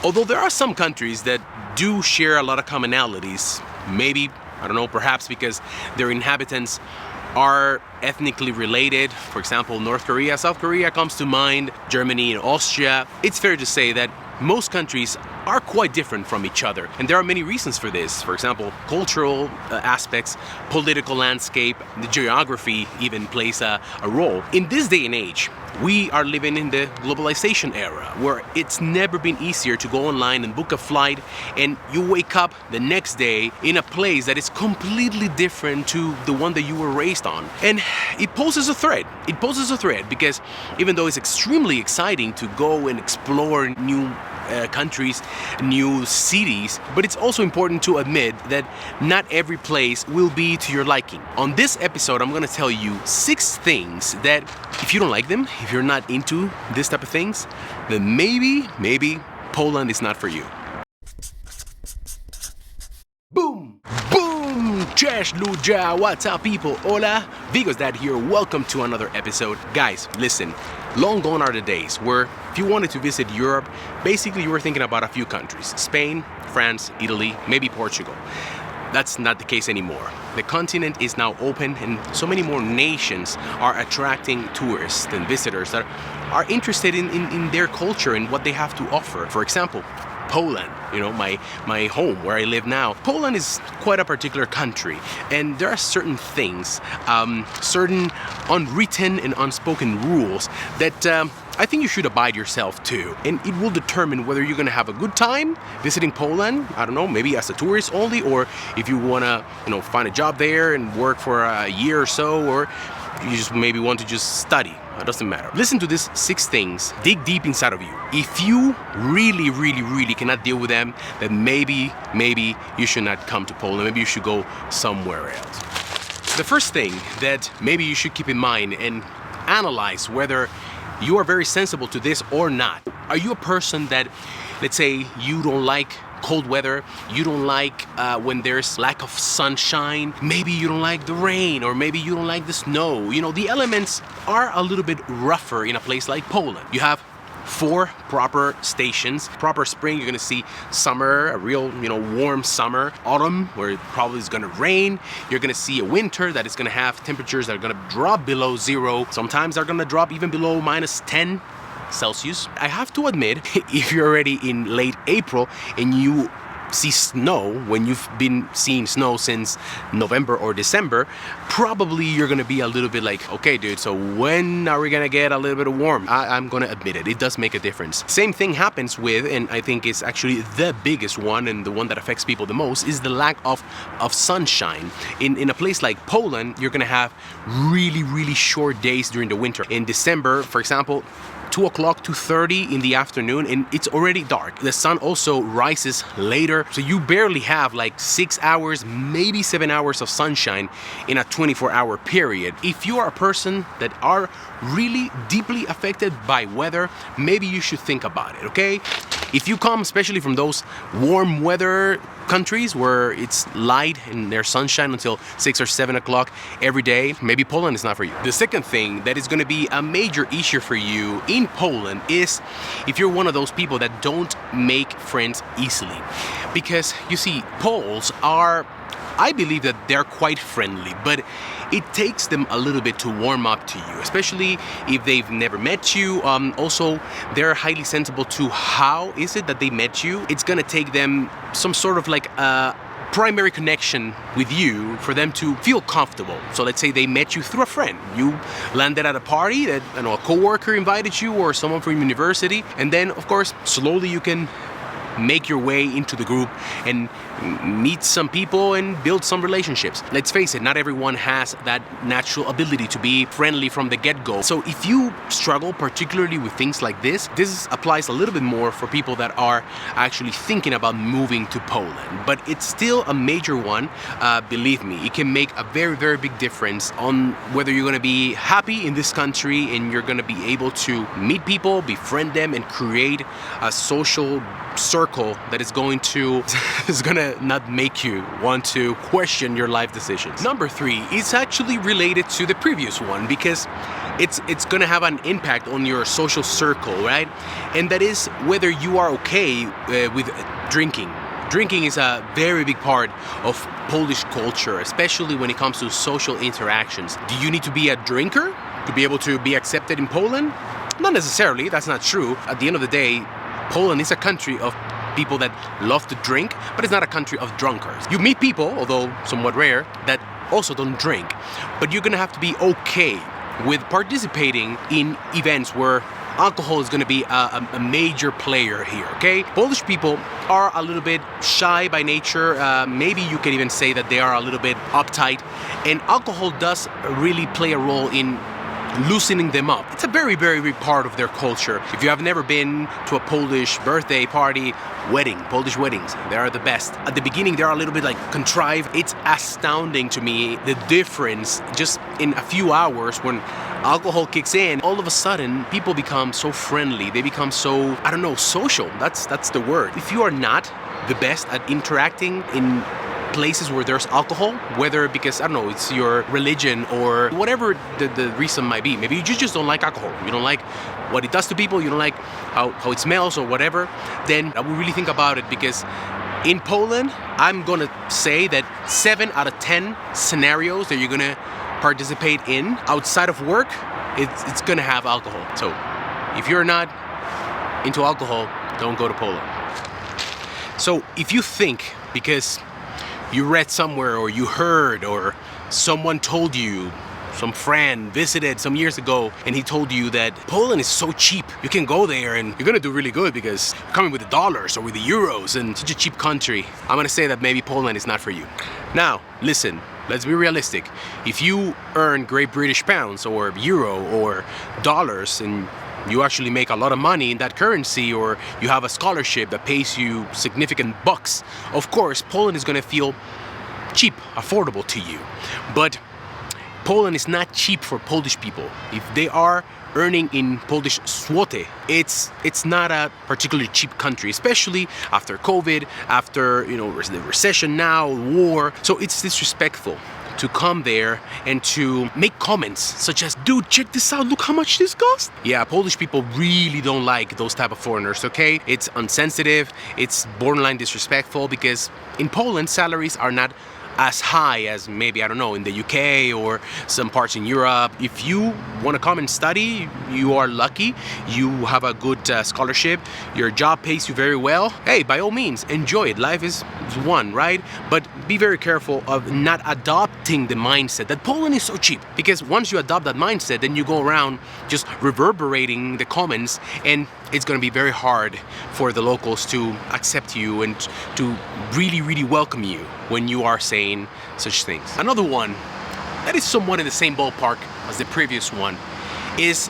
Although there are some countries that do share a lot of commonalities, maybe, I don't know, perhaps because their inhabitants are ethnically related. For example, North Korea, South Korea comes to mind, Germany and Austria. It's fair to say that most countries are quite different from each other, and there are many reasons for this. For example, cultural aspects, political landscape, the geography even plays a role. In this day and age, we are living in the globalization era where it's never been easier to go online and book a flight, and you wake up the next day in a place that is completely different to the one that you were raised on. And it poses a threat. It poses a threat because even though it's extremely exciting to go and explore new countries, new cities, but it's also important to admit that not every place will be to your liking. On this episode, I'm gonna tell you 6 things that if you don't like them, if you're not into this type of things, then maybe Poland is not for you. Boom! Boom! Cześć ludzie! What's up people? Hola! Vigo's dad here. Welcome to another episode. Guys, listen. Long gone are the days where if you wanted to visit Europe, basically you were thinking about a few countries. Spain, France, Italy, maybe Portugal. That's not the case anymore. The continent is now open and so many more nations are attracting tourists and visitors that are interested in their culture and what they have to offer. For example, Poland, my home where I live now. Poland is quite a particular country, and there are certain things, certain unwritten and unspoken rules that I think you should abide yourself to, and it will determine whether you're gonna have a good time visiting Poland, I don't know, maybe as a tourist only, or if you wanna, find a job there and work for a year or so, or you just maybe want to just study. It doesn't matter. Listen to these 6 things. Dig deep inside of you. If you really cannot deal with them, then maybe you should not come to Poland. Maybe you should go somewhere else. The first thing that maybe you should keep in mind and analyze whether you are very sensible to this or not. Are you a person that, let's say, you don't like cold weather, you don't like when there's lack of sunshine, maybe you don't like the rain, or maybe you don't like the snow. The elements are a little bit rougher in a place like Poland. You have 4 proper stations. Proper spring, you're gonna see summer, a real, warm summer. Autumn, where it probably is gonna rain. You're gonna see a winter that is gonna have temperatures that are gonna drop below 0. Sometimes they're gonna drop even below -10 Celsius. I have to admit, if you're already in late April and you see snow, when you've been seeing snow since November or December, probably you're gonna be a little bit like, okay dude, so when are we gonna get a little bit of warm? I'm gonna admit it does make a difference. Same thing happens with, and I think it's actually the biggest one and the one that affects people the most, is the lack of sunshine. In a place like Poland, you're gonna have really short days during the winter. In December, for example, 2 o'clock, 2:30 in the afternoon, and it's already dark. The sun also rises later, so you barely have like 6 hours, maybe 7 hours of sunshine in a 24-hour period. If you are a person that are really deeply affected by weather, maybe you should think about it, okay? If you come especially from those warm weather countries where it's light and there's sunshine until 6 or 7 o'clock every day, maybe Poland is not for you. The second thing that is going to be a major issue for you in Poland is if you're one of those people that don't make friends easily. Because you see, Poles are, I believe that they're quite friendly, but it takes them a little bit to warm up to you, especially if they've never met you. Also, they're highly sensible to how is it that they met you. It's gonna take them some sort of like a primary connection with you for them to feel comfortable. So let's say they met you through a friend. You landed at a party that, a coworker invited you or someone from university, and then of course slowly you can make your way into the group and meet some people and build some relationships. Let's face it, not everyone has that natural ability to be friendly from the get-go. So if you struggle particularly with things like this applies a little bit more for people that are actually thinking about moving to Poland. But it's still a major one. Believe me, it can make a very big difference on whether you're going to be happy in this country and you're going to be able to meet people, befriend them, and create a social circle that is going to not make you want to question your life decisions. Number 3 is actually related to the previous one, because it's gonna have an impact on your social circle, right? And that is whether you are okay with drinking. Drinking is a very big part of Polish culture, especially when it comes to social interactions. Do you need to be a drinker to be able to be accepted in Poland? Not necessarily, that's not true. At the end of the day, Poland is a country of people that love to drink, but it's not a country of drunkards. You meet people, although somewhat rare, that also don't drink, but you're gonna have to be okay with participating in events where alcohol is going to be a major player here, okay? Polish people are a little bit shy by nature. Maybe you can even say that they are a little bit uptight, and alcohol does really play a role in loosening them up. It's a very, very big part of their culture. If you have never been to a Polish birthday party, Polish weddings, they are the best. At the beginning, they're a little bit like contrived. It's astounding to me the difference just in a few hours when alcohol kicks in. All of a sudden, people become so friendly. They become so, I don't know, social. That's the word. If you are not the best at interacting in places where there's alcohol, whether because, I don't know, it's your religion or whatever the reason might be. Maybe you just don't like alcohol. You don't like what it does to people. You don't like how it smells or whatever. Then I would really think about it, because in Poland, I'm gonna say that 7 out of 10 scenarios that you're gonna participate in outside of work, it's gonna have alcohol. So if you're not into alcohol, don't go to Poland. So if you think because you read somewhere or you heard or someone told you, some friend visited some years ago and he told you that Poland is so cheap, you can go there and you're gonna do really good because you're coming with the dollars or with the euros and such a cheap country, I'm gonna say that maybe Poland is not for you. Now, listen, let's be realistic. If you earn Great British pounds or euro or dollars and you actually make a lot of money in that currency, or you have a scholarship that pays you significant bucks, of course, Poland is gonna feel cheap, affordable to you. But Poland is not cheap for Polish people. If they are earning in Polish zloty, it's not a particularly cheap country, especially after COVID, after the recession now, war. So it's disrespectful to come there and to make comments such as, dude, check this out, look how much this costs. Yeah, Polish people really don't like those type of foreigners, okay? It's insensitive, it's borderline disrespectful, because in Poland, salaries are not as high as maybe, I don't know, in the UK or some parts in Europe. If you want to come and study, you are lucky. You have a good scholarship. Your job pays you very well. Hey, by all means, enjoy it. Life is one, right? But be very careful of not adopting the mindset that Poland is so cheap. Because once you adopt that mindset, then you go around just reverberating the comments, and it's going to be very hard for the locals to accept you and to really, really welcome you when you are saying such things. Another one that is somewhat in the same ballpark as the previous one is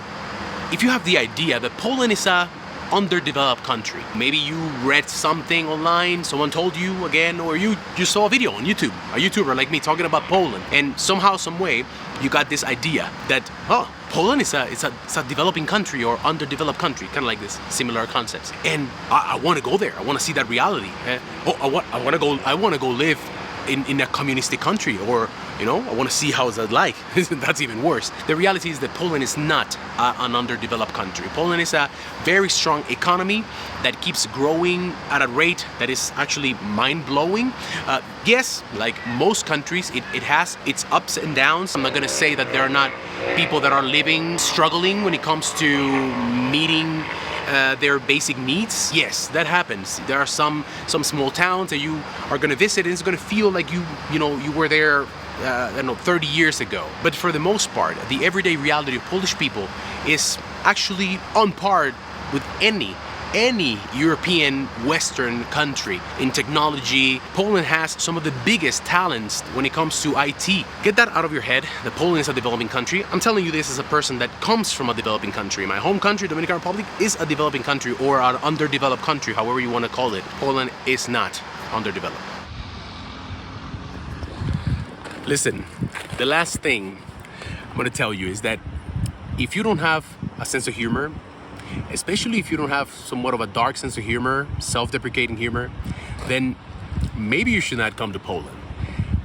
if you have the idea that Poland is a underdeveloped country. Maybe you read something online, someone told you again, or you saw a video on YouTube, a YouTuber like me talking about Poland, and somehow, some way, you got this idea that, oh, Poland is a developing country or underdeveloped country, kind of like this, similar concepts. And I want to go there. I want to see that reality. I want to go live in a communistic country, or I want to see how it's like. That's even worse. The reality is that Poland is not an underdeveloped country. Poland is a very strong economy that keeps growing at a rate that is actually mind-blowing. Yes, like most countries, it has its ups and downs. I'm not going to say that there are not people that are living, struggling when it comes to meeting their basic needs. Yes, that happens. There are some small towns that you are going to visit, and it's going to feel like you were there 30 years ago. But for the most part, the everyday reality of Polish people is actually on par with any European Western country in technology. Poland has some of the biggest talents when it comes to IT. Get that out of your head, that Poland is a developing country. I'm telling you this as a person that comes from a developing country. My home country, Dominican Republic, is a developing country, or an underdeveloped country, however you want to call it. Poland is not underdeveloped. Listen, the last thing I'm going to tell you is that if you don't have a sense of humor, especially if you don't have somewhat of a dark sense of humor, self-deprecating humor, then maybe you should not come to Poland.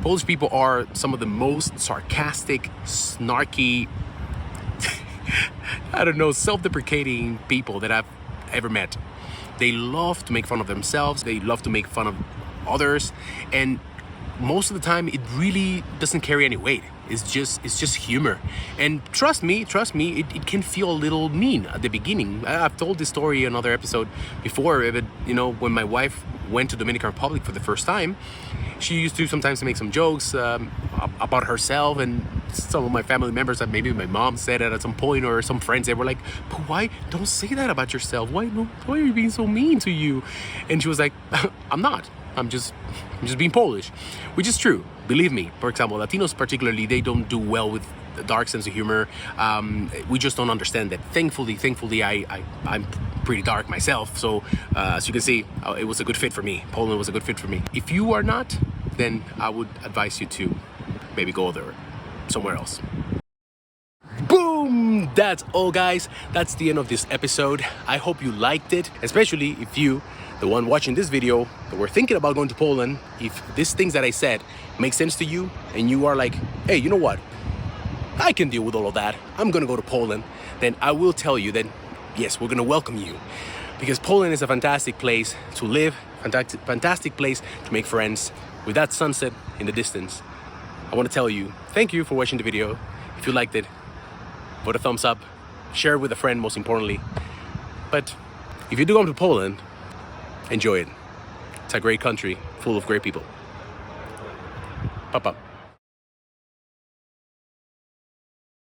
Polish people are some of the most sarcastic, snarky, I don't know, self-deprecating people that I've ever met. They love to make fun of themselves. They love to make fun of others. And most of the time, it really doesn't carry any weight. It's just humor. And trust me, it can feel a little mean at the beginning. I've told this story in another episode before, but you know, when my wife went to Dominican Republic for the first time, she used to sometimes make some jokes about herself, and some of my family members, that maybe my mom said it at some point, or some friends, they were like, but why don't say that about yourself? Why are you being so mean to you? And she was like, I'm not. I'm just being Polish, which is true. Believe me. For example, Latinos particularly, they don't do well with a dark sense of humor. We just don't understand that. Thankfully, I'm pretty dark myself. So as you can see, it was a good fit for me. Poland was a good fit for me. If you are not, then I would advise you to maybe go there, somewhere else. Boom! That's all, guys. That's the end of this episode. I hope you liked it, especially if you, the one watching this video, that were thinking about going to Poland. If these things that I said make sense to you, and you are like, hey, you know what? I can deal with all of that. I'm gonna go to Poland. Then I will tell you that, yes, we're gonna welcome you. Because Poland is a fantastic place to live, fantastic place to make friends. With that sunset in the distance, I wanna tell you, thank you for watching the video. If you liked it, put a thumbs up, share it with a friend, most importantly. But if you do come to Poland, enjoy it. It's a great country full of great people. Papa.